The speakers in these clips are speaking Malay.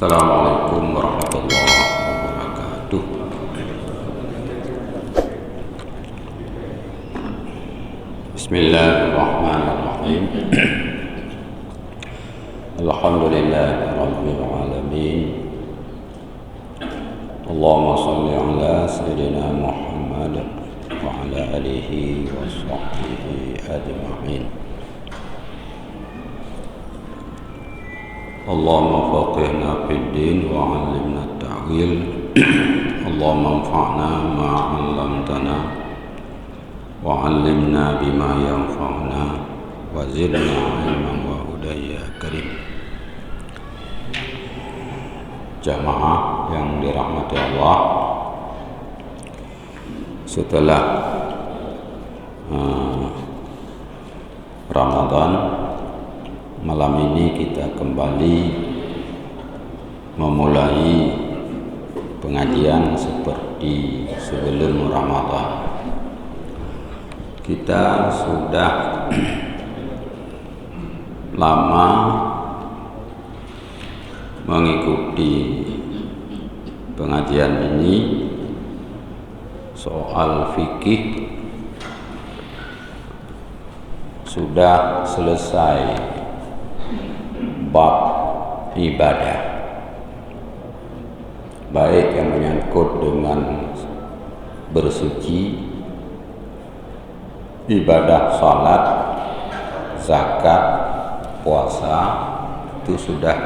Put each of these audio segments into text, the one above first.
Assalamualaikum warahmatullahi wabarakatuh. Bismillahirrahmanirrahim. Alhamdulillahirabbil alamin. Allahumma shalli ala sayyidina Muhammad wa ala alihi wa sahbihi ajma'in. Allahumma faqihna fid din wa 'allimna at-ta'wil. Allahumma anfa'na ma 'allamtana wa 'allimna bima yanfa'una wa zidna 'ilman wa hudan ya karim. Jamaah yang dirahmati Allah, setelah Ramadan, malam ini kita kembali memulai pengajian seperti sebelum Ramadan. Kita sudah lama mengikuti pengajian ini. Soal fikih sudah selesai, bab ibadah, baik yang menyangkut dengan bersuci, ibadah salat, zakat, puasa, itu sudah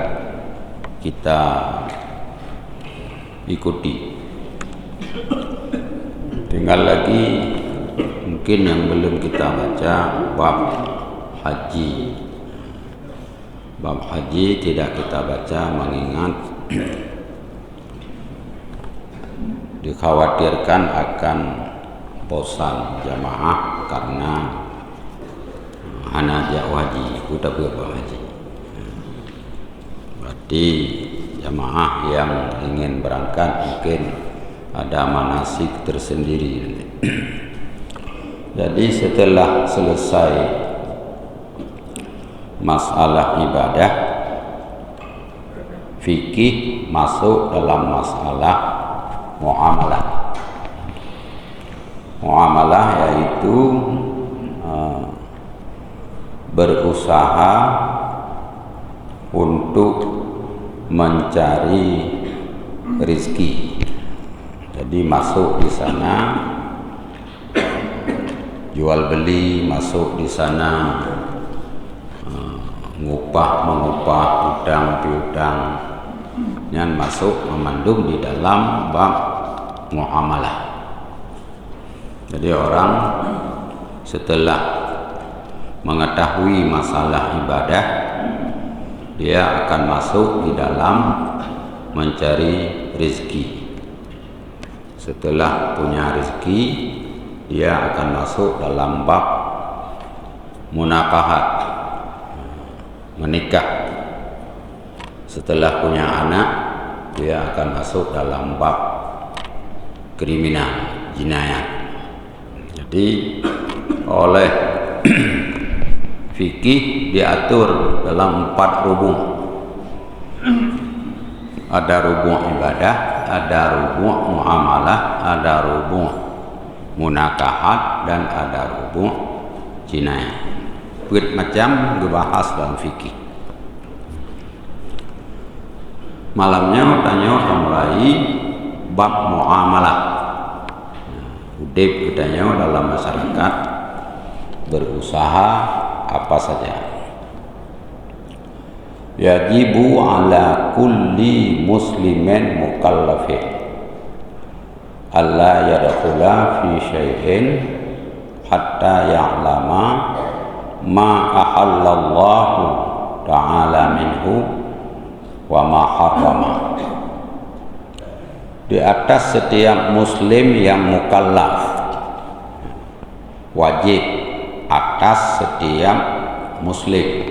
kita ikuti. Tinggal lagi mungkin yang belum kita baca, bab haji. Bab haji tidak kita baca mengingat dikhawatirkan akan bosan jamaah karena hanajak haji, udah berapa haji. Berarti jamaah yang ingin berangkat mungkin ada manasik tersendiri. Jadi setelah selesai masalah ibadah, fikih masuk dalam masalah muamalah. Muamalah yaitu berusaha untuk mencari rezeki. Jadi masuk di sana jual beli, masuk di sana mengupah hutang piutang, yang masuk memandung di dalam bab muamalah. Jadi orang setelah mengetahui masalah ibadah, dia akan masuk di dalam mencari rezeki. Setelah punya rezeki, dia akan masuk dalam bab munakahat, menikah. Setelah punya anak, dia akan masuk dalam bab kriminal, jinayat. Jadi oleh fikih diatur dalam 4 rubung. Ada rubung ibadah, ada rubung muamalah, ada rubung munakahat, dan ada rubung jinayah. Macam dibahas dalam fikih. Malamnya tanya mulai bab muamalah. Udip katanya dalam masyarakat berusaha apa saja. Yajibu ala kulli muslimin mukallafin alla yadkhula fi syai'in hatta ya'lama ma ahallallahu ta'ala minhu wa ma harrama. Di atas setiap muslim yang mukallaf, wajib atas setiap muslim.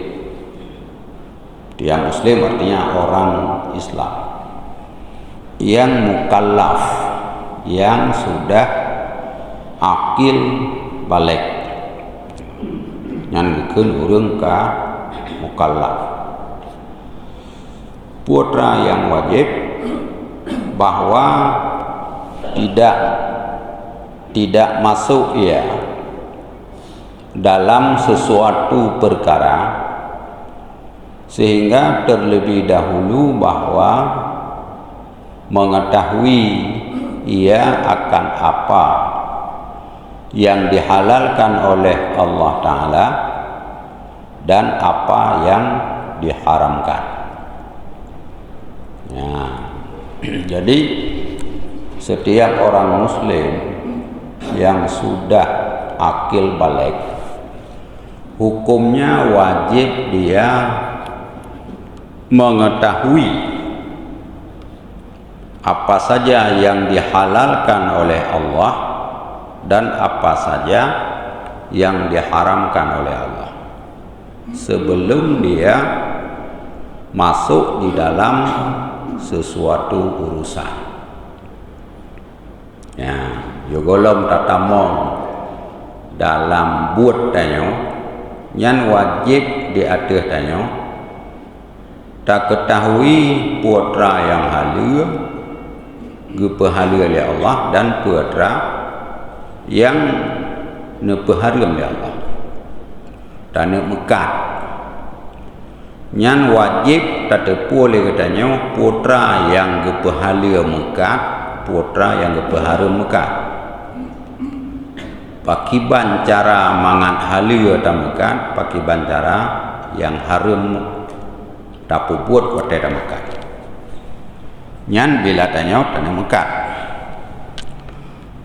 Dia muslim artinya orang Islam yang mukallaf, yang sudah akil balik, yang urang ka mukallaf. putra yang wajib bahwa tidak masuk ia dalam sesuatu perkara sehingga terlebih dahulu bahwa mengetahui ia akan apa yang dihalalkan oleh Allah Ta'ala dan apa yang diharamkan. Nah, jadi setiap orang muslim yang sudah akil balik, hukumnya wajib dia mengetahui apa saja yang dihalalkan oleh Allah dan apa saja yang diharamkan oleh Allah sebelum dia masuk di dalam sesuatu urusan. Ya, yogolom tatamong dalam buat tanyo nyan wajib di atas tanyo tak ketahui putra yang halia gepahala oleh Allah dan putra yang nepaharam oleh Allah dan mekat nyan wajib tak tepu oleh katanya putra yang gepahala mekat, putra yang gepaharam mekat. Pakiban cara mangan halia tak mekat, pakiban cara yang haram tak buat kote tak mekat. Nyan bila tanya tanah mekat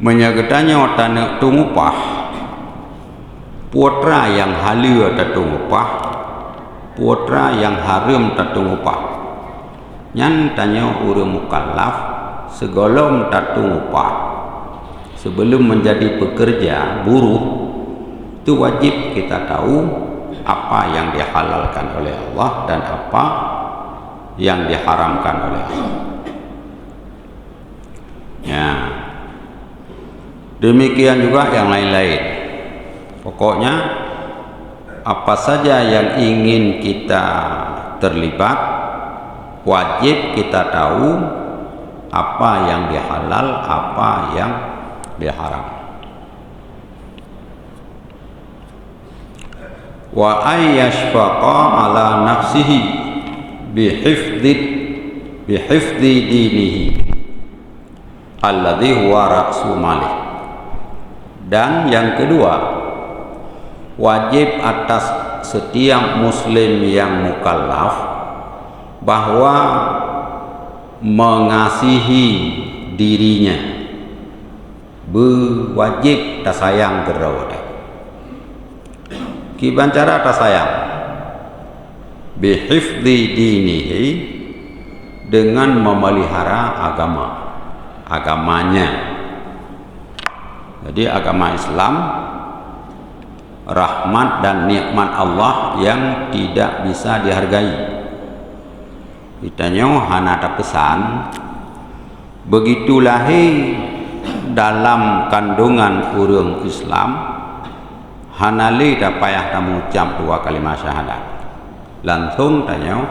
menyagetanya tanah tungupah putra yang halia tak tungupah, putra yang haram tak tungupah. Nyan tanya urang mukallaf segolong tak tungupah sebelum menjadi pekerja buruh itu wajib kita tahu apa yang dihalalkan oleh Allah dan apa yang diharamkan oleh Allah. Ya, demikian juga yang lain-lain. Pokoknya apa saja yang ingin kita terlibat wajib kita tahu apa yang dihalal, apa yang diharam. Wa ayyashfaqa ala nafsihi bihifdhi dinihi alladhi huwa ra'su malih. Dan yang kedua, wajib atas setiap muslim yang mukallaf bahwa mengasihi dirinya, berwajib tak sayang gerawat. Kiban cara tak sayang bihifdhi dinihi dengan memelihara agamanya. Jadi agama Islam rahmat dan nikmat Allah yang tidak bisa dihargai. Ditanya hana tak pesan begitu lahir dalam kandungan urang Islam hanali tak payah tak mengucap dua kalimat syahadat langsung tanya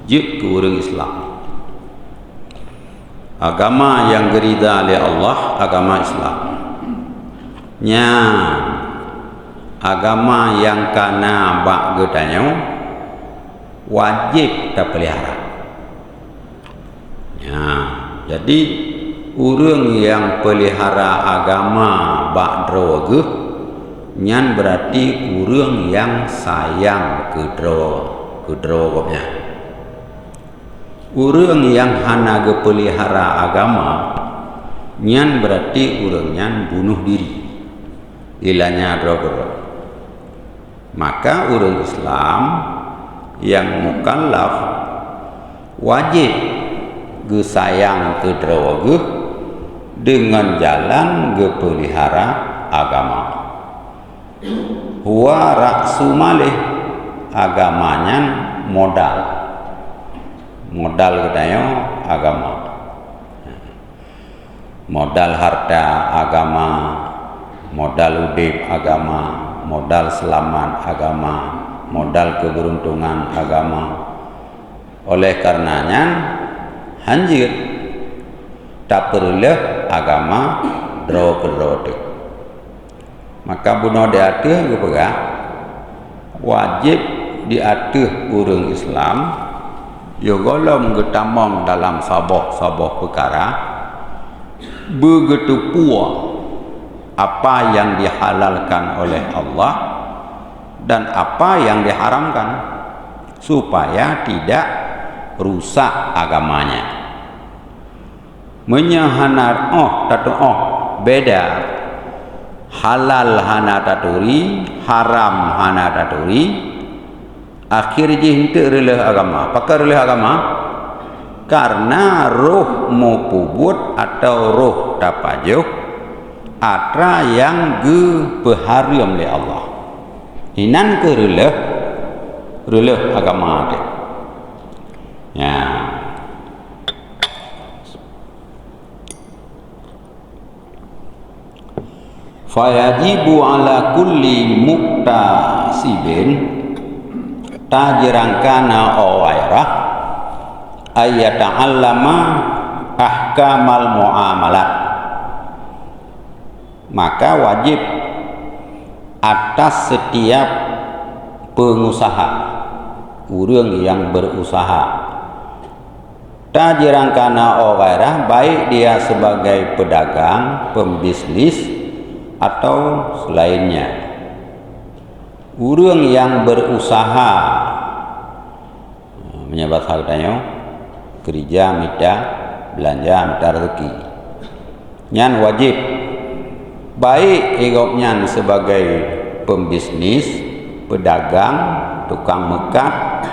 jik ke urang Islam. Agama yang gerida oleh Allah agama Islam nya agama yang kana bak getanya wajib tak pelihara. Ya, jadi urang yang pelihara agama bak droge nyan berarti urang yang sayang ke drognya. Urang yang hana ge pelihara agama nyan berarti urang nyan bunuh diri ilanya droge. Maka urang Islam yang mukallaf wajib ge sayang ke droge dengan jalan ge pelihara agama. Huwa ra'su malih agamanya modal katanya agama, modal harta agama, modal udip agama, modal selamat agama, modal keberuntungan agama. Oleh karenanya hanjir tak perlu agama dro kedro. Maka bunuh diatuh juga wajib diatuh urang Islam yo golong getamong dalam sabah perkara begitu puas apa yang dihalalkan oleh Allah dan apa yang diharamkan supaya tidak rusak agamanya. Menyahanar beda halal hana taturi, haram hana taturi, akhir jihinte releh agama. Pakar releh agama karena roh mau pubut atau roh tapajuh atra yang berharam oleh Allah. Inan ke releh agama dia. Ya. Fayajibu ala kulli muktasibin tajirangkana awairah ayata'allama ahkamal muamalat. Maka wajib atas setiap pengusaha, urang yang berusaha, tajirangkana awairah, baik dia sebagai pedagang, pembisnis atau selainnya. Urang yang berusaha menyebab hartanya kerja mita belanja mita rezeki nyan wajib baik igopnya sebagai pembisnis, pedagang, tukang mekat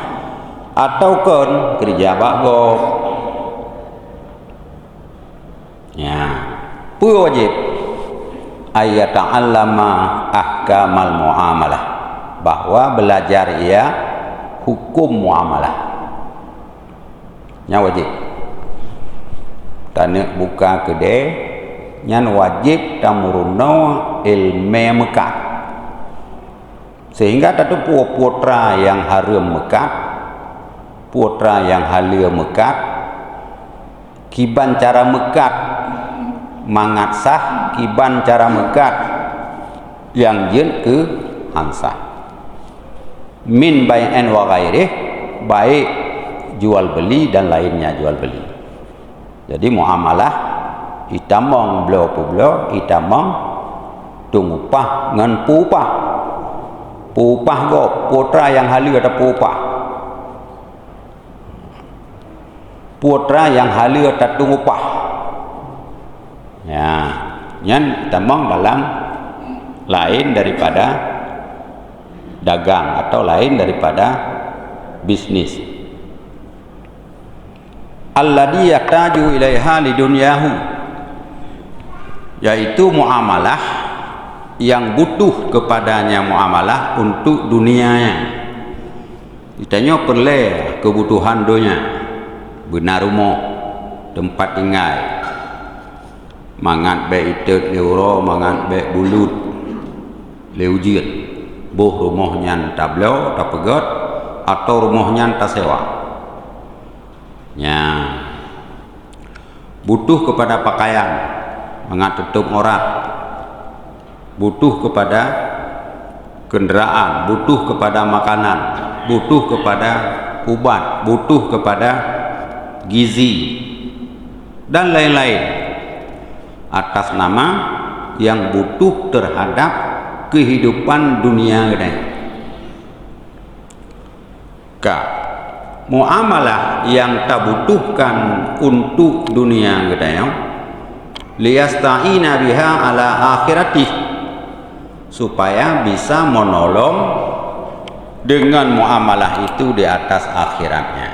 ataupun kerja bagop. Ya, pu wajib ayat ta'allama ahkamal muamalah, bahwa belajar ia hukum muamalah nya wajib. Tanek buka kedai nyan wajib tamuruno ilmu mekat, sehingga tatu putra yang haram mekat, putra yang halal mekat, kiban cara mekat mangat sah, kiban cara mekat yang jen ke hansah min bai'an wa ghairih, baik jual beli dan lainnya jual beli. Jadi muamalah itamong blo itamong tungupah ngan pupah go putra yang halal ada putra yang halal ada tungupah. Ya, nyan tamang dalam lain daripada dagang atau lain daripada bisnis. Alladhi yahtaju ilaiha lidunyahu, yaitu muamalah yang butuh kepadanya muamalah untuk dunianya. Ditanya perlu kebutuhan dunia, benar rumah, tempat tinggal, mangat be itet neuro, mangat be bulut leujir, boh rumahnya tablo tapegot atau rumahnya tasewa. Ya, butuh kepada pakaian, mangat tutup aurat, butuh kepada kendaraan, butuh kepada makanan, butuh kepada ubat, butuh kepada gizi dan lain-lain, atas nama yang butuh terhadap kehidupan dunia ini. Muamalah yang tak butuhkan untuk dunia ini, liyasta'ina biha ala akhiratih, supaya bisa menolong dengan muamalah itu di atas akhiratnya.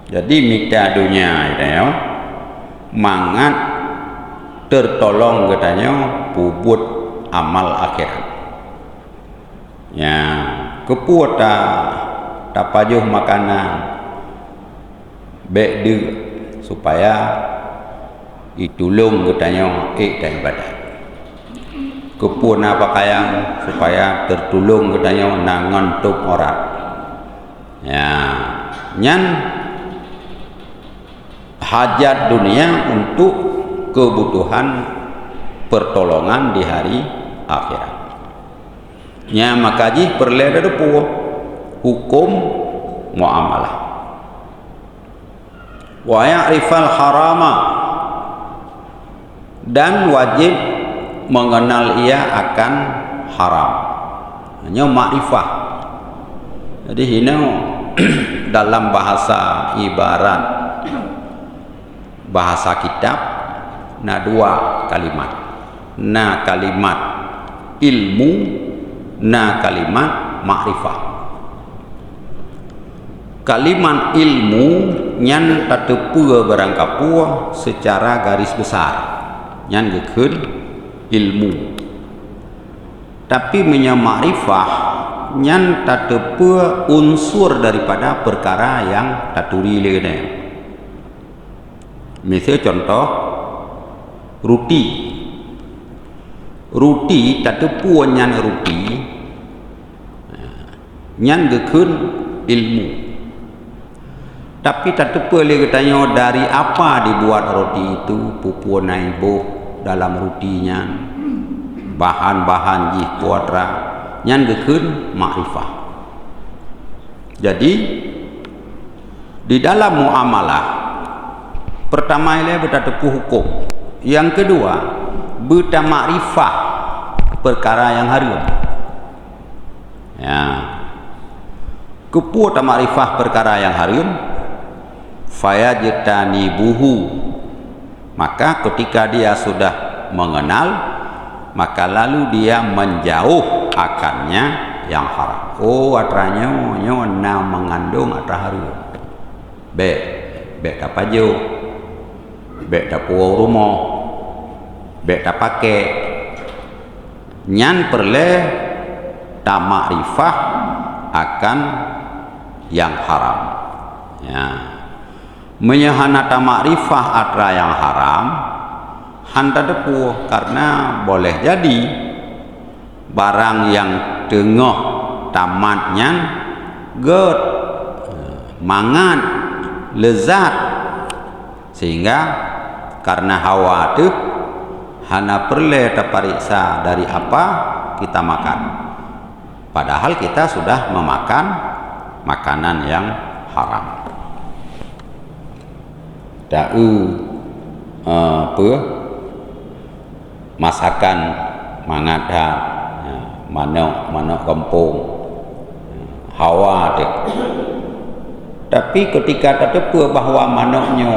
Jadi mita dunia ini mangat tertolong katanya puput amal akhirat. Ya, kepuata tapajuh makanan bek supaya ditulung katanya dan ibadat. Kepuna pakaian supaya tertulung katanya nangan tuk orang. Ya, nyan hajat dunia untuk kebutuhan pertolongan di hari akhirat. Nya makaji perle depu hukum muamalah. Wa ya'rifal harama, dan wajib mengenal ia akan haram. Hanya makrifah. Jadi ini dalam bahasa ibarat bahasa kitab na dua kalimat. Na kalimat ilmu, na kalimat makrifah. Kalimat ilmu nyan tatepua barangkapua secara garis besar. Nyan gekeun ilmu. Tapi makrifah nyan tatepua unsur daripada perkara yang taturi leune. Misal contoh ruti. Ruti tatepua nyan ruti. Nyan gekeun ilmu. Tapi tak tepa dia tanya dari apa dibuat roti itu, pupuan naibo dalam rotinya, bahan-bahan jih puatra, nyan gekeun makrifah. Jadi di dalam muamalah pertama ile bertatepu hukum, yang kedua berta makrifah perkara yang haram. Ya, kepuat makrifah perkara yang haram, fayajtanibuhu, maka ketika dia sudah mengenal, maka lalu dia menjauh akannya yang haram. Oh, atranya na mengandung atra haram. Be tapajo, be tapuau rumah, be tapake. Nyan perle ta makrifah akan yang haram. Ya. Menyahanata makrifah atra yang haram hanta depu, karena boleh jadi barang yang tengah tamatnya get mangan lezat, sehingga karena hawa tu hana perle terperiksa dari apa kita makan, padahal kita sudah memakan makanan yang haram. Apa masakan mangada manok kampung hawa dek. Tapi ketika terdepa bahawa manoknya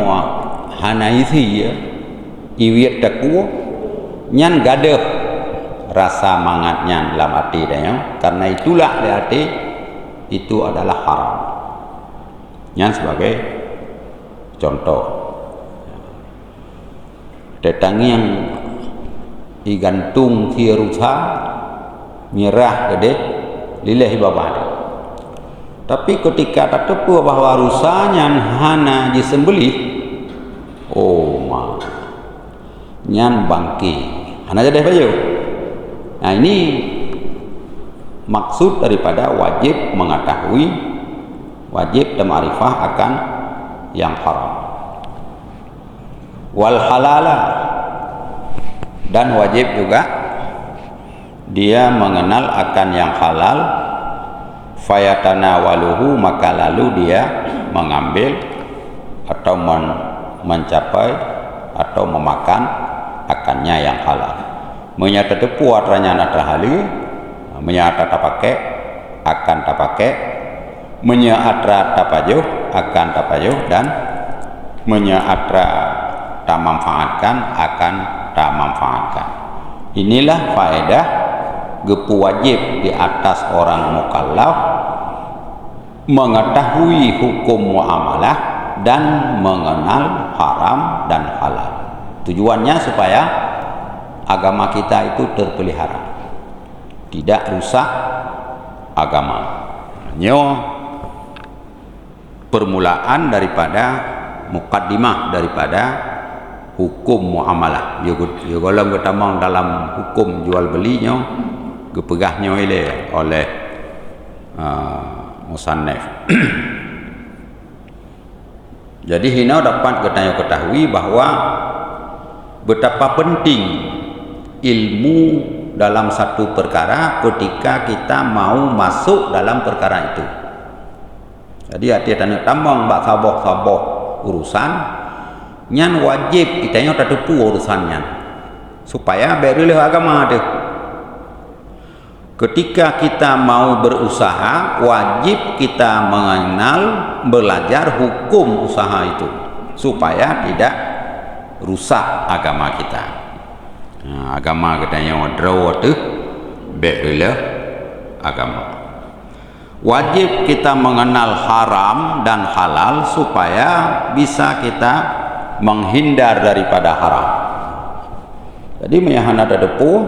hana isi ya iwit taku nyan gaduh rasa mangatnya dalam hati dia, karena itulah di hati itu adalah haram. Nyan sebagai contoh. Datang yang igantung tirusa mirah gede lillahi babade. Tapi ketika tak tepu bahawa rusanya hana disembelih, oh ma nyan bangki hana jadi bayu. Nah, ini maksud daripada wajib mengetahui, wajib dan ma'rifah akan yang haram. Wal halala, dan wajib juga dia mengenal akan yang halal. Fayatanawaluhu, maka lalu dia mengambil atau mencapai atau memakan akannya yang halal. Menyata tepu atranya natra halu, menyata tapake akan tapake, menyatra tapajuh akan tapajuh, dan menyatra tak manfaatkan akan tak manfaatkan. Inilah faedah gepu wajib di atas orang mukallaf mengetahui hukum muamalah dan mengenal haram dan halal. Tujuannya supaya agama kita itu terpelihara, tidak rusak agama. Nyo permulaan daripada mukaddimah daripada hukum muamalah. Yo golong ketamang dalam hukum jual belinya gepegahnya oleh musannif. Jadi hina dapat kita ketahui bahwa betapa penting ilmu dalam satu perkara ketika kita mau masuk dalam perkara itu. Jadi hati tanya tambang bak saboh urusan nyan wajib kita nya tetepu urusannya supaya berilih agama tu. Ketika kita mau berusaha, wajib kita mengenal, belajar hukum usaha itu supaya tidak rusak agama kita. Nah, agama kita yang draw tu berilih agama. Wajib kita mengenal haram dan halal supaya bisa kita menghindar daripada haram. Jadi menyahana depu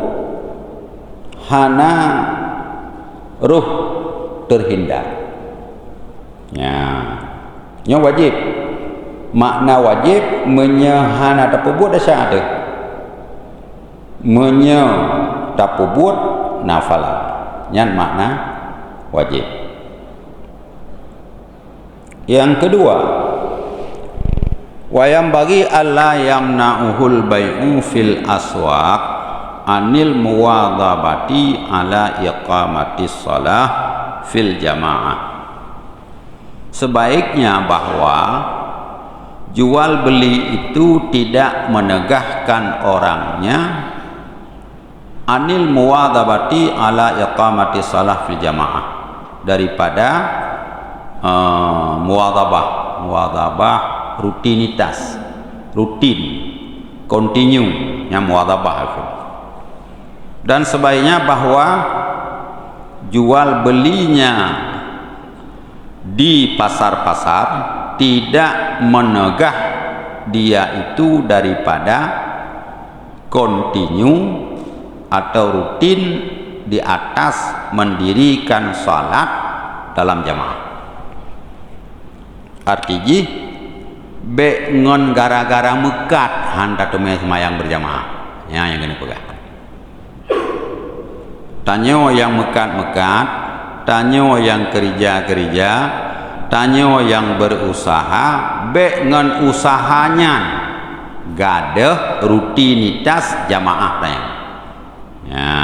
hana ruh terhindar. Ya wajib. Makna wajib menyahana tapubut asa ada. Menye tapubut nafal. Yan makna wajib. Yang kedua, wayam bagi alla yamna'uhul bai'u fil aswaq anil muwadhabati ala iqamatis shalah fil jamaah. Sebaiknya bahwa jual beli itu tidak menegahkan orangnya anil muwadhabati ala iqamatis shalah fil jamaah, daripada muwadhabah rutinitas, rutin, continue nya muwadhabah itu. Dan sebaiknya bahwa jual belinya di pasar-pasar tidak menegah dia itu daripada continue atau rutin di atas mendirikan salat dalam jamaah. Artinya be ngon gara-gara mekat handa tumai semayang berjamaah. Ya, yang ini pegang. Tanyo yang mekat-mekat, tanyo yang kerja-kerja, tanyo yang berusaha, be ngon usahanya gadah rutinitas jamaah tanya. Ya.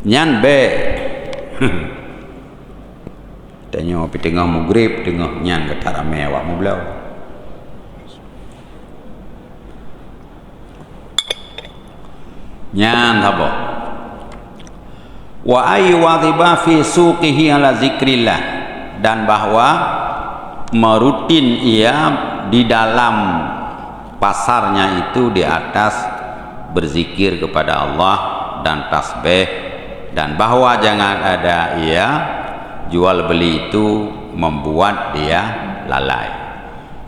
Nyan be. Tanyo pi tengah maghrib, tengah nyan kata rame awak mu belau. Nyan apa? Wa ay wadhiba fi suqihi ala zikrillah, dan bahwa merutin ia di dalam pasarnya itu di atas berzikir kepada Allah dan tasbih, dan bahwa jangan ada ia jual beli itu membuat dia lalai.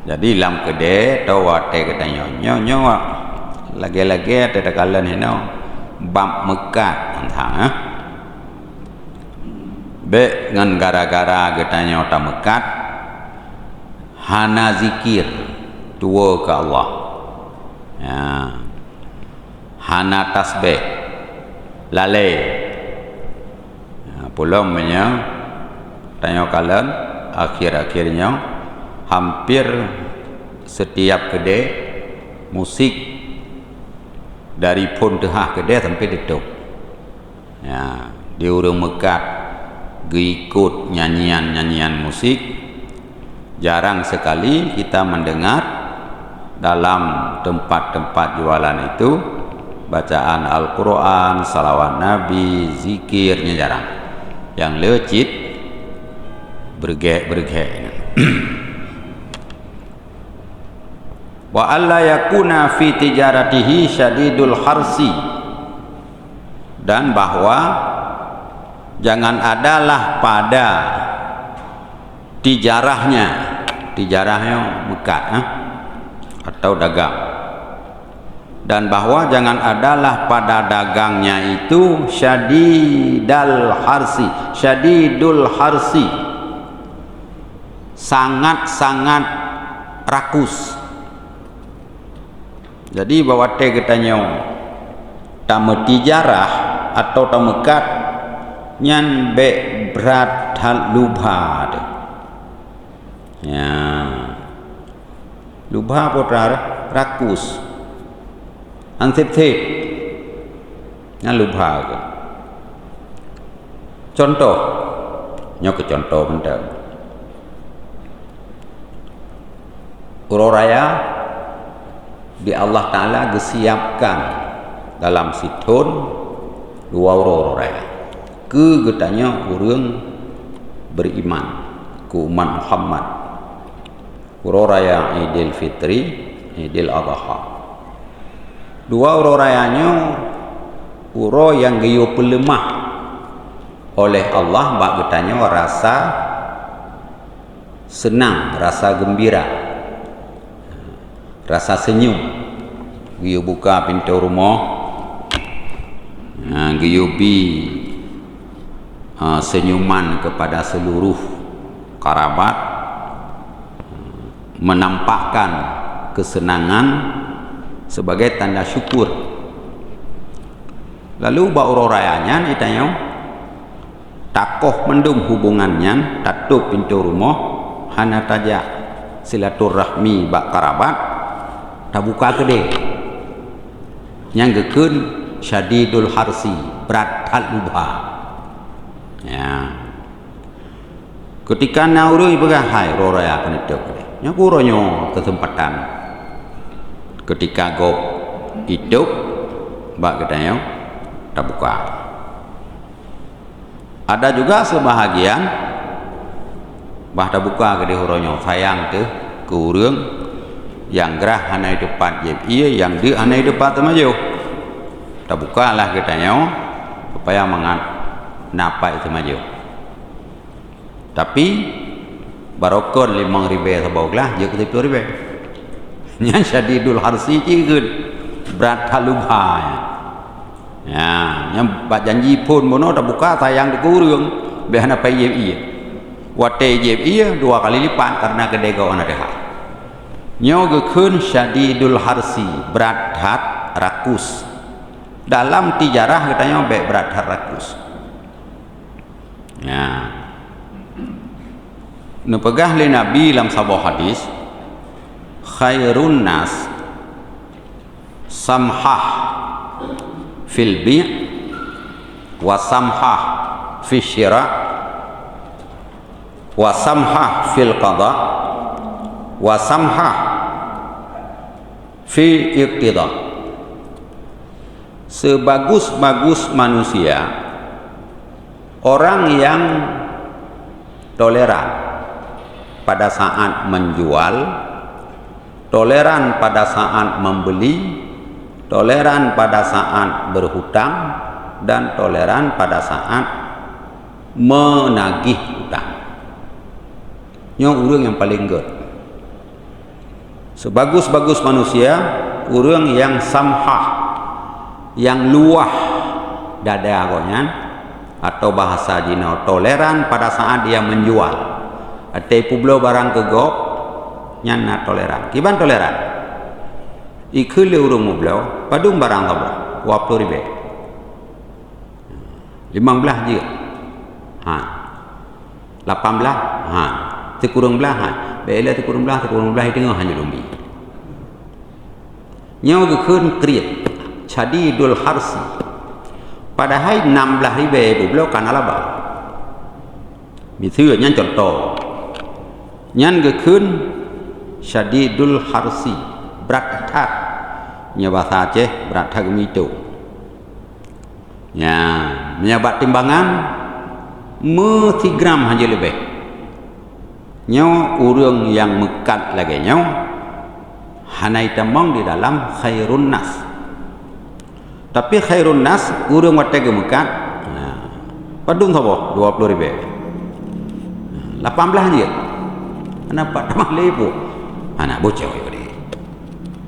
Jadi dalam kedai atau wate katanya nyo lagi-lagi ada kalian ini bab mekat antang be ngan gara-gara katanya otak mekat hana zikir tua ke Allah, ya, hana tasbih lalai, ya, pulang punya tanya kalian akhir-akhirnya hampir setiap kedai musik dari pun tengah kedai sampai detuk, ya, di urang mekat ikut nyanyian musik. Jarang sekali kita mendengar dalam tempat-tempat jualan itu bacaan Al-Quran, salawat Nabi, zikirnya jarang. Yang lecit bergek wa alla yakuna fi tijaratihi syadidul harsi, dan bahwa jangan adalah pada tijarahnya mekat atau dagang, dan bahwa jangan adalah pada dagangnya itu syadidul harsi, sangat-sangat rakus. Jadi bawa te katanya tamu tijarah atau tamu kat nyan be berat hal lubha. Ya. Lubha putra rakus. Ansip-sip. Nya lubha ke. Contoh. Nya ke contoh benda. Uro raya di Allah Ta'ala disiapkan dalam situn dua uro raya. Getanya orang beriman ke umat Muhammad. Uro raya Idul Fitri, Idul Adha. Dua uro rayanya uro yang gayo pelemah oleh Allah bak getanya rasa senang, rasa gembira, rasa senyum. Gayo buka pintu rumah, gayo senyuman kepada seluruh kerabat, menampakkan kesenangan sebagai tanda syukur. Lalu bauro rayanya ditanya takoh mendung hubungannya tatup pintu rumah hana taja silaturahmi bak kerabat tabuka gede yang gekun syadidul harsi berat al-lubha. Ya. Ketika naurui begahai roraya akan itu nya kuronyo kesempatan ketika gop hidup bak katanya tak buka. Ada juga sebahagian bah tak buka ke huronyo sayang tu ke urang yang gerah hanai depan je iya yang dia hanai depan tu maju tak bukalah katanya supaya mengat napa itu maju. Tapi barokon 5.000 saboglah je ke 10.000 nya syadidul harsi cigeun berat halubha ya nya bak janji pun mono tak buka sayang di kurung behana pai ye iya wate ye iya 2 kali lipat karena gede kau ana deha nya gekeun syadidul harsi berat hat rakus dalam tijarah katanya berat hat rakus ya. Nepegah li Nabi dalam sebuah hadis khairun nas samhah fil bi' wa samhah fi syira' wa samhah fil qada' wa samhah fi iqtida. Sebagus-bagus manusia orang yang toleran pada saat menjual, toleran pada saat membeli, toleran pada saat berhutang, dan toleran pada saat menagih hutang. Nya urang yang paling good. Sebagus-bagus manusia, urang yang samhah, yang luah dada agonya, atau bahasa Jino toleran pada saat dia menjual. Ate publo barang kegop nyana toleran. Kiban toleran? Ikeu le urang mublo padung barang sabra 20.000. 15 je. Ha. 18 ha. Tekurang belah ha. Bela tekurang belah tengah hanya lumbi. Nya gekeun kriet syadidul harsi. Padahal 16.000 publo kana laba. Bitu nya contoh nyan gekeun syadidul harsi berat hat nya bahasa Aceh berat hat gemito nya menyabat timbangan me 3 gram aja lebih nya urang yang mekat lagi nya hanai tamang di dalam khairun nas. Tapi khairun nas urang wate gemekat padung sapa 20.000 18 je kenapa tamah lepo anak bocor yo dia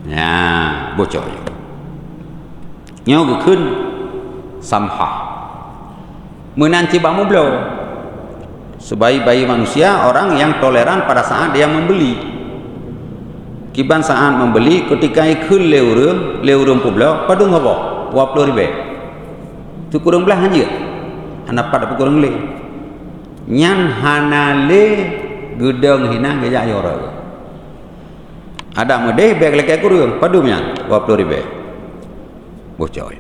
ya bocor yo nya gekeun samhah menanti bamu blo sebaik-baik manusia orang yang toleran pada saat dia membeli. Kiban saat membeli ketika ikut leurung publo padung apa 20.000 tu kurang belah aja anak pada kurang le nyan hanale gedeng hina gejak yora ada medeh beg lek kurang padumnya 20.000 bocor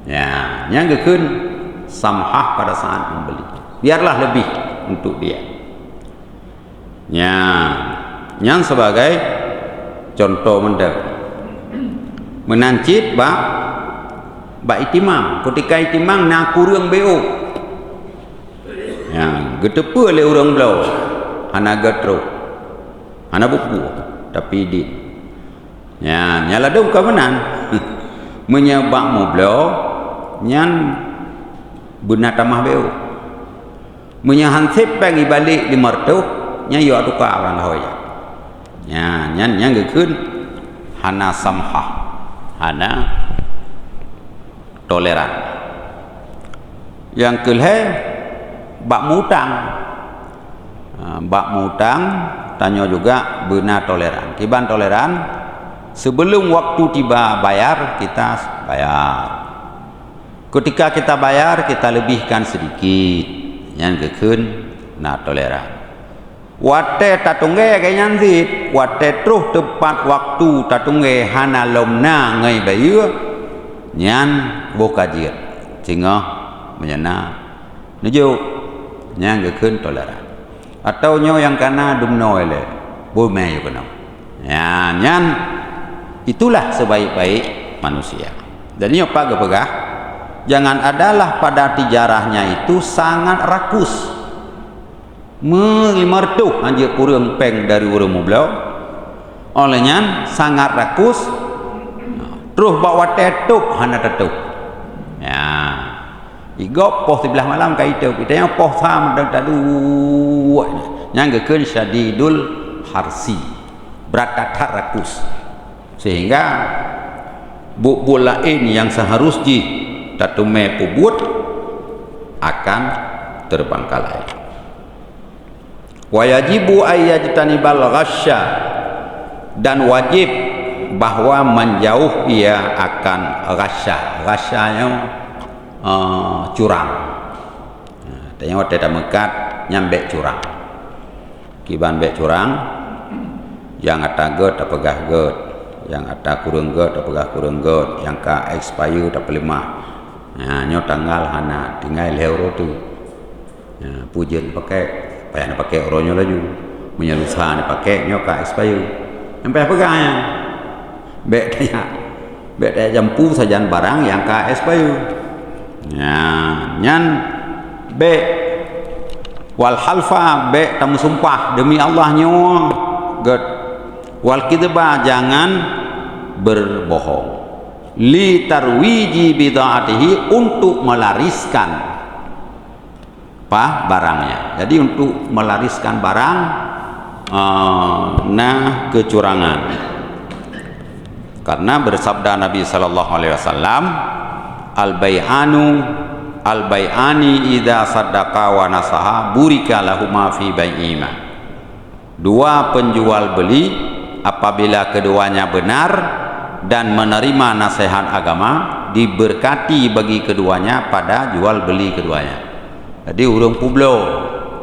ya yang gekeun samhah pada saat membeli biarlah lebih untuk dia ya yang sebagai contoh menancit ba itimang ketika itimang na kurang beo ya getepe le urang belau hana gatro hana buku tapi di ya nyala dong kawanan menyebak mo belau nyan beuna tamah beo menyahansip bagi balik di martu nya yo atuka orang hoya ya nyan yang gekeun hana samhah hana toleran yang kelhe bak mutang tanya juga benar toleran kiban toleran sebelum waktu tiba bayar kita bayar ketika kita bayar kita lebihkan sedikit yang gekeun na toleran wate tatungge kayan zit wate truh tepat waktu tatungge hana lomna ngai bayu nyan bokajir sehingga menyana nuju yang gekeun toleran atau nyo yang kana dumno ele bome yo kana ya nyan itulah sebaik-baik manusia dan nyo pagah jangan adalah pada tijarahnya itu sangat rakus melimartuh anjir kurang peng dari urang mublau olehnya sangat rakus terus bawa tetuk hana tetuk ya igop poh sebelah malam ka itu kita yang poh sam dan tadu yang gekeun syadidul harsi berat rakus sehingga bulain yang seharusnya tatume pubut akan terbangkalai wajibu ayyajtanibal ghasya dan wajib bahwa menjauh ia akan ghasyanya curang tanya waktu dah mekat nyambe curang kiban bek curang yang ada god tak pegah god yang ada kurang god tak pegah kurang god yang ka expire tak pelima nyo tanggal hana tinggal euro tu pujen pakai payah pakai euronya laju menyelusa ni pakai nyo ka expire sampai pegahnya bek daya jampu sajan barang yang ka expire ya nyan bek wal halfa bek tamu sumpah demi Allah nyo god wal kidba jangan berbohong li tarwiji bidaatihi untuk melariskan barangnya jadi untuk melariskan barang kecurangan karena bersabda Nabi sallallahu alaihi wasallam al bai'ani idza saddaqa wa nasaha burika lahuma fi bai'ima dua penjual beli apabila keduanya benar dan menerima nasihat agama diberkati bagi keduanya pada jual beli keduanya jadi urang publo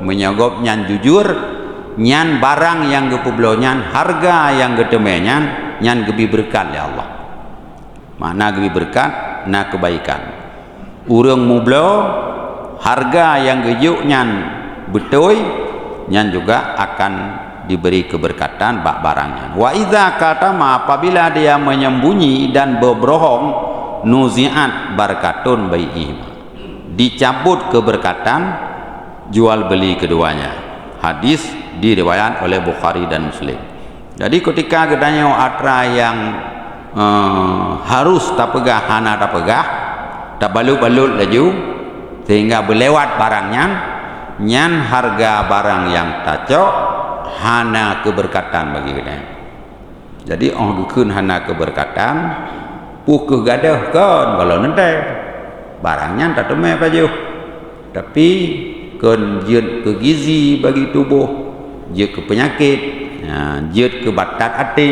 menyogop nyan jujur nyan barang yang gepublo nyan harga yang getemenyan nyan gebi berkat ya Allah mana gebi berkat na kebaikan urang mublo harga yang gejuk nyan betul nyan juga akan diberi keberkatan bak barangnya wa idza katama apabila dia menyembunyi dan berbohong nuziat barakatun bai'ihim dicabut keberkatan jual beli keduanya hadis diriwayat oleh Bukhari dan Muslim jadi ketika gedanya atra yang harus tak pegah hana tak pegah tak balut-balut laju sehingga berlewat barangnya nyan harga barang yang tacok hana keberkatan bagi gedanya jadi gekeun hana keberkatan pukuh gadah kan kalau nanti barangnya tak temai baju tapi kan jut ke gizi bagi tubuh jut ke penyakit jut ke batat hati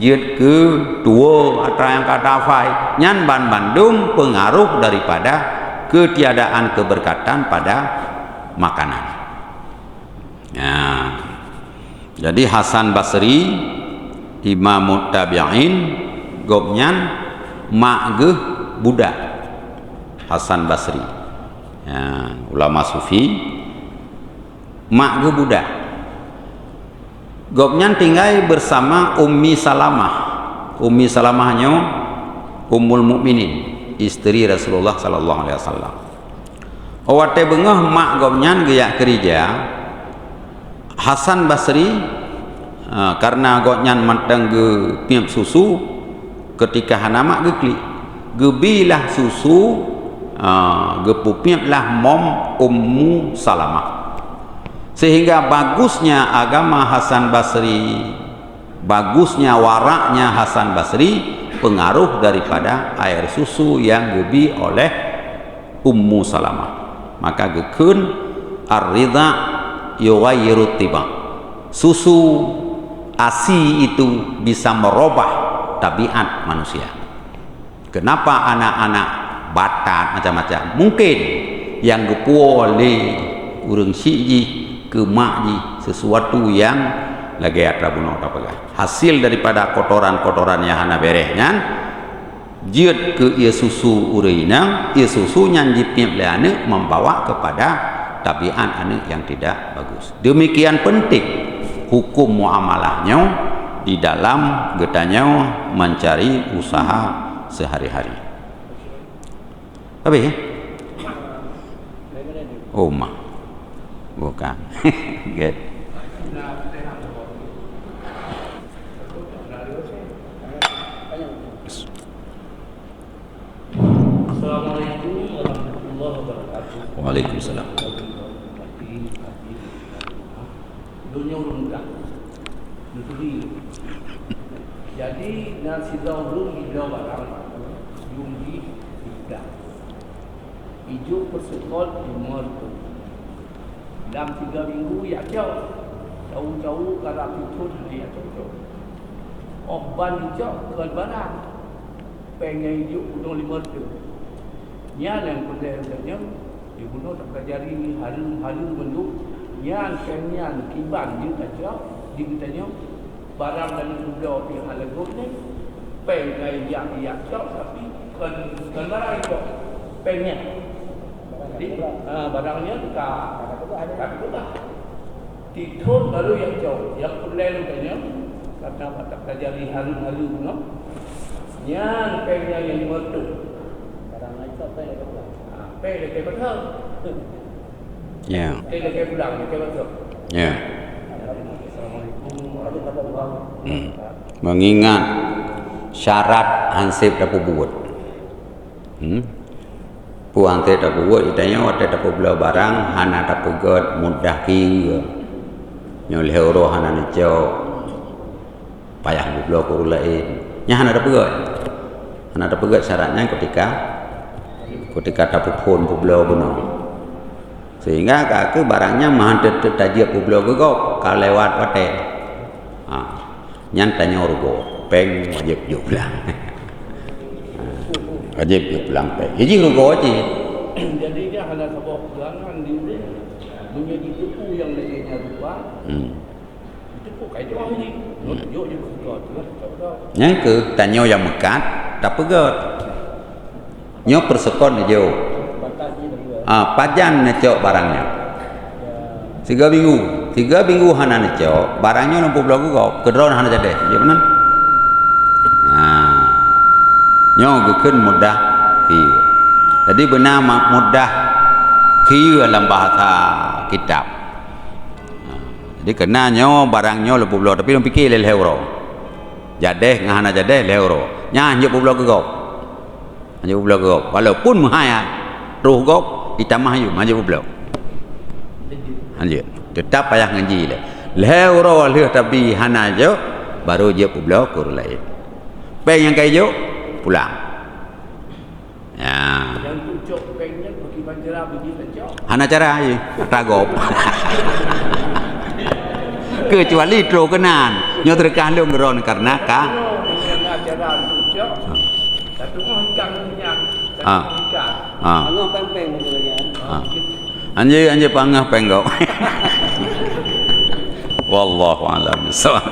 jut ke tua atau yang kata fai nyan ban bandung pengaruh daripada ketiadaan keberkatan pada makanan Jadi Hasan Basri Imam Tabi'in gobnyan mak ge budak Hasan Basri ya, ulama sufi mak ge budak gobnyan tinggal bersama Ummi Salamahnya Ummul Mukminin istri Rasulullah sallallahu alaihi wasallam. Awate bengah mak gobnyan geyak kerja Hasan Basri karena gobnyan matang ge piap susu ketika hanamak ge klik gebilah susu gepupiap lah mom Ummu Salamah, sehingga bagusnya agama Hasan Basri, bagusnya waraknya Hasan Basri pengaruh daripada air susu yang gebi oleh Ummu Salamah. Maka gekun ar-ridha yughayyiru tiba, susu ASI itu bisa merubah tabiat manusia. Kenapa anak-anak batat macam-macam mungkin yang gepuole urang siji ke makji sesuatu yang lagi atrabuno apa hasil daripada kotoran-kotoran yang hana berehnya jiut ke ia susu ureina, ia susu yang jipnya anak membawa kepada tabiat anak yang tidak bagus. Demikian penting hukum muamalahnya di dalam getanya mencari usaha sehari-hari. Apa ya? Oh mah, bukan. Good. Assalamualaikum warahmatullahi wabarakatuh. Waalaikumsalam. Dunia mudah. Jadi nasi daun hijau barang jumbi tidak. Hijau persekol timur tu. Dalam 3 minggu ya jauh-jauh kalau pitun dia jauh. Oban hijau ke barang. Pengen hijau gunung 5 tu. Nya yang pendeknya di gunung tak kajari halu bentuk. Yang kenyan kiban dia kata dia katanya barang dari muda yang alagut ni pengai yang cok tapi kan barang itu pengen jadi barangnya tak juga titun baru yang cok yang perlen katanya karena tak kajari halu no yang pengen yang mertu barang itu pengen ke betul. Ya. Kayak pulang, kayak betul. Ya. Assalamualaikum warahmatullahi wabarakatuh. Mengingat syarat hansip dapat buat. Pu hansip dapat buat itanya waktu dapat bela barang hana dapat god mudah kira. Nyol euro hana nejo payah bela ku lain. Nya hana dapat god. Hana dapat god syaratnya ketika dapat phone bela benar. Sehingga kakek barangnya mahan tajia publik gegop kalau lewat wate nyantanya orgo peng wajib juplang wajib juplang peng jadi orgo aja jadi dia hanya sebuah pegangan di dunia ditipu yang lainnya rupa ditipu kayak doang ini yuk berkot yang ke tanya yang mekat tak pegat nyok persekon aja pajan necok barangnya 3 minggu hana necok barangnya 60 kok kedron hana jadi ya benar nyo gekun mudah kieu jadi benar mudah kieu dalam bahasa kitab jadi kena nyo barangnya 60 tapi dong pikir lel euro jadeh ngahana jadeh euro nya 70 kok 70 kok walaupun mahaya ruh kok ditambah yuk maju belum lanjut tetap payah ngaji lah leuro leh tapi hana jo baru je pulau kur lain peng yang kayak jo pulang ya yang tucuk pengnya bagi banjara bagi lecok hana cara aja ragop kecuali tro kenan nyoterkan lu ngeron karena ka cara tucuk satu mangkang minyak Angah peng-peng betul lagi. Anjir pangah penggok. wallahu a'lam bissawab.